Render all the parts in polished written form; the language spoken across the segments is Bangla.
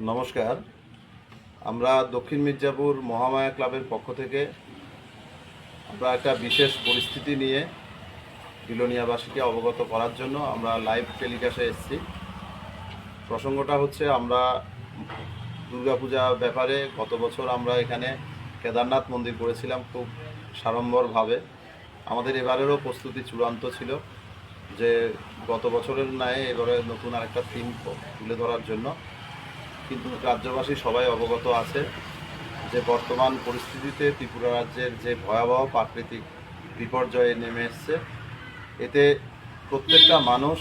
নমস্কার। আমরা দক্ষিণ মির্জাপুর মহামায়া ক্লাবের পক্ষ থেকে আমরা একটা বিশেষ পরিস্থিতি নিয়ে বিলোনিয়াবাসীকে অবগত করার জন্য আমরা লাইভ টেলিকাস্টে এসেছি। প্রসঙ্গটা হচ্ছে আমরা দুর্গাপূজা ব্যাপারে গত বছর আমরা এখানে কেদারনাথ মন্দির করেছিলাম খুব সাড়ম্বরভাবে। আমাদের এবারেরও প্রস্তুতি চূড়ান্ত ছিল যে গত বছরের ন্যায় এবারে নতুন আরেকটা থিম তুলে ধরার জন্য। কিন্তু রাজ্যবাসী সবাই অবগত আছে যে বর্তমান পরিস্থিতিতে ত্রিপুরা রাজ্যের যে ভয়াবহ প্রাকৃতিক বিপর্যয়ে নেমে এসছে, এতে প্রত্যেকটা মানুষ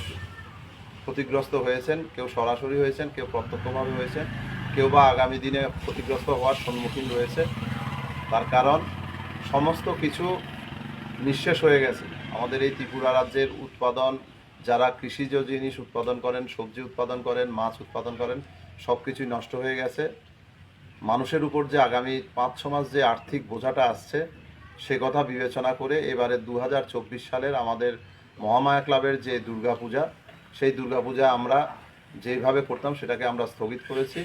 ক্ষতিগ্রস্ত হয়েছেন। কেউ সরাসরি হয়েছেন, কেউ প্রত্যক্ষভাবে হয়েছেন, কেউ বা আগামী দিনে ক্ষতিগ্রস্ত হওয়ার সম্মুখীন রয়েছে। তার কারণ সমস্ত কিছু নিঃশেষ হয়ে গেছে। আমাদের এই ত্রিপুরা রাজ্যের উৎপাদন, যারা কৃষিজ জিনিস উৎপাদন করেন, সবজি উৎপাদন করেন, মাছ উৎপাদন করেন, সব কিছুই নষ্ট হয়ে গেছে। মানুষের উপর যে আগামী 5-6 মাস যে আর্থিক বোঝাটা আসছে, সে কথা বিবেচনা করে এবারে 2024 সালের আমাদের মহামায়া ক্লাবের যে দুর্গাপূজা, সেই দুর্গাপূজা আমরা যেভাবে করতাম সেটাকে আমরা স্থগিত করেছি।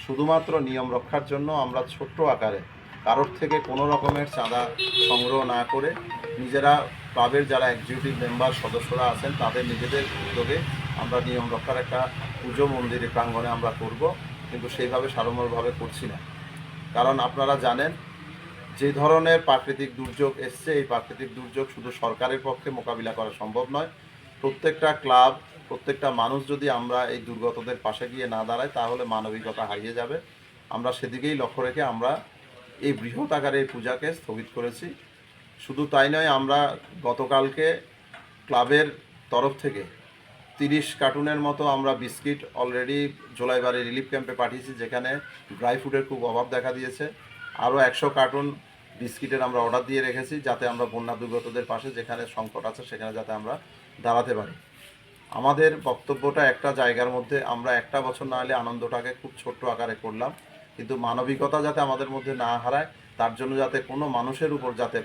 শুধুমাত্র নিয়ম রক্ষার জন্য আমরা ছোট্ট আকারে কারোর থেকে কোনো রকমের চাঁদা সংগ্রহ না করে নিজেরা ক্লাবের যারা এক্সিকিউটিভ মেম্বার সদস্যরা আছেন তাদের নিজেদের উদ্যোগে আমরা নিয়ম রক্ষার একটা পুজো মন্দিরে প্রাঙ্গণে আমরা করব, কিন্তু সেইভাবে সাড়ম্বরভাবে করছি না। কারণ আপনারা জানেন যে ধরনের প্রাকৃতিক দুর্যোগ এসছে, এই প্রাকৃতিক দুর্যোগ শুধু সরকারের পক্ষে মোকাবিলা করা সম্ভব নয়। প্রত্যেকটা ক্লাব, প্রত্যেকটা মানুষ যদি আমরা এই দুর্গতদের পাশে গিয়ে না দাঁড়াই তাহলে মানবিকতা হারিয়ে যাবে। আমরা সেদিকেই লক্ষ্য রেখে আমরা এই বৃহৎ আকারে এই পূজাকে স্থগিত করেছি। শুধু তাই নয়, আমরা গতকালকে ক্লাবের তরফ থেকে 30 কার্টুনের মতো আমরা বিস্কিট অলরেডি জোলাইবাড়ি রিলিফ ক্যাম্পে পাঠিয়েছি, যেখানে ড্রাই ফুডের খুব অভাব দেখা দিয়েছে। আরও 100 কার্টুন বিস্কিটের আমরা অর্ডার দিয়ে রেখেছি, যাতে আমরা বন্যা দুর্গতদের পাশে যেখানে সংকট আছে সেখানে যাতে আমরা দাঁড়াতে পারি। আমাদের বক্তব্যটা একটা জায়গার মধ্যে, আমরা একটা বছর না হলে আনন্দটাকে খুব ছোট্ট আকারে করলাম, কিন্তু মানবিকতা যাতে আমাদের মধ্যে না হারায়, তার জন্য যাতে কোনো মানুষের উপর যাতে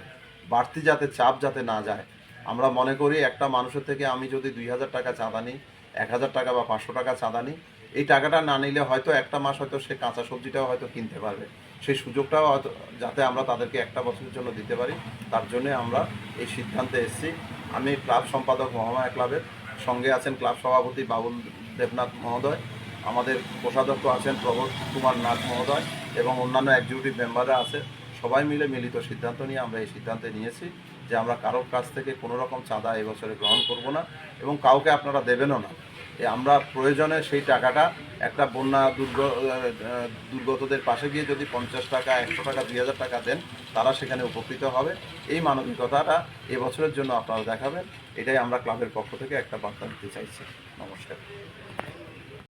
বাড়তি যাতে চাপ যাতে না যায়। আমরা মনে করি একটা মানুষের থেকে আমি যদি 2000 টাকা চাঁদা নিই, 1000 টাকা বা 500 টাকা চাঁদা নিই, এই টাকাটা না নিলে হয়তো একটা মাস হয়তো সে কাঁচা সবজিটাও হয়তো কিনতে পারবে। সেই সুযোগটাও হয়তো যাতে আমরা তাদেরকে একটা বছরের জন্য দিতে পারি, তার জন্যে আমরা এই সিদ্ধান্তে এসেছি। আমি ক্লাব সম্পাদক মহামায়া ক্লাবের, সঙ্গে আছেন ক্লাব সভাপতি বাবুল দেবনাথ মহোদয়, আমাদের কোষাধ্যক্ষ আছেন প্রবোধ কুমার নাথ মহোদয় এবং অন্যান্য এক্সিকিউটিভ মেম্বাররা আছে। সবাই মিলে মিলিত সিদ্ধান্ত নিয়ে আমরা এই সিদ্ধান্তে নিয়েছি যে আমরা কারোর কাছ থেকে কোনো রকম চাঁদা এবছরে গ্রহণ করব না এবং কাউকে আপনারা দেবেনও না। আমরা প্রয়োজনে সেই টাকাটা একটা বন্যা দুর্গতদের পাশে গিয়ে যদি 50 টাকা, 100 টাকা, 2000 টাকা দেন, তারা সেখানে উপকৃত হবে। এই মানবিকতাটা এবছরের জন্য আপনারা দেখাবেন, এটাই আমরা ক্লাবের পক্ষ থেকে একটা বার্তা দিতে চাইছি। নমস্কার।